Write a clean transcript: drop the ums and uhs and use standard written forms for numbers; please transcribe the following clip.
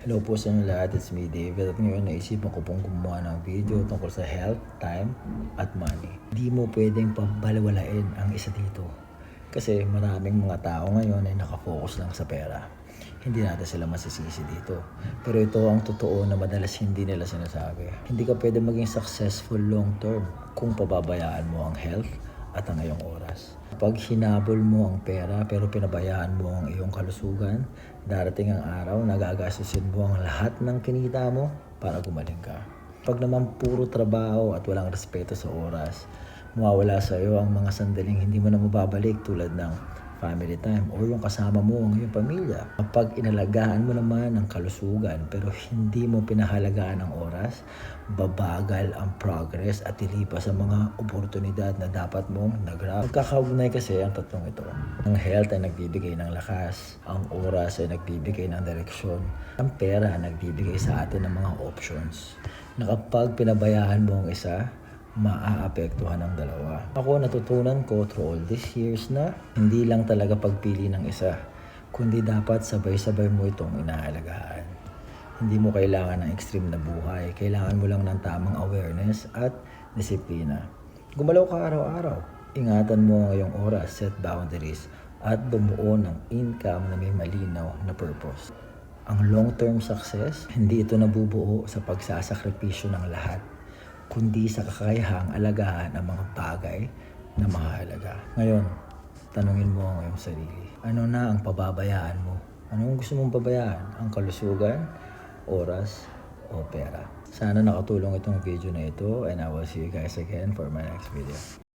Hello po sa inyo lahat, it's me David at ngayon naisipan ko pong gumawa ng video tungkol sa health, time, at money. Hindi mo pwedeng pabalawalain ang isa dito kasi maraming mga tao ngayon ay nakafocus lang sa pera. Hindi natin sila masisisi dito. Pero ito ang totoo na madalas hindi nila sinasabi. Hindi ka pwede maging successful long term kung pababayaan mo ang health at ang iyong oras. Pag hinabol mo ang pera pero pinabayaan mo ang iyong kalusugan, darating ang araw na gagastusin mo ang lahat ng kinita mo para gumaling ka. Pag naman puro trabaho at walang respeto sa oras, mawawala sa iyo ang mga sandaling hindi mo na mababalik tulad ng family time o yung kasama mo ang iyong pamilya. Kapag inalagaan mo naman ang kalusugan pero hindi mo pinahalagaan ang oras, babagal ang progress at ilipas sa mga oportunidad na dapat mong nag-grab. Magkakaugnay kasi ang tatlong ito. Ang health ay nagbibigay ng lakas, ang oras ay nagbibigay ng direksyon, ang pera ay nagbibigay sa atin ng mga options. Na kapag pinabayaan mo ang isa, maaapektuhan ang dalawa. Ako natutunan ko through all these years na hindi lang talaga pagpili ng isa, kundi dapat sabay-sabay mo itong inaalagaan. Hindi mo kailangan ng extreme na buhay, kailangan mo lang ng tamang awareness at disiplina. Gumalaw ka araw-araw, ingatan mo ang iyong oras, set boundaries, at bumuo ng income na may malinaw na purpose. Ang long-term success, hindi ito nabubuo sa pagsasakripisyo ng lahat, kundi sa kakayahang alagaan ang mga bagay na mahalaga. Ngayon, tanungin mo ang iyong sarili. Ano na ang pababayaan mo? Ano ang gusto mong pabayaan? Ang kalusugan, oras, o pera? Sana nakatulong itong video na ito and I will see you guys again for my next video.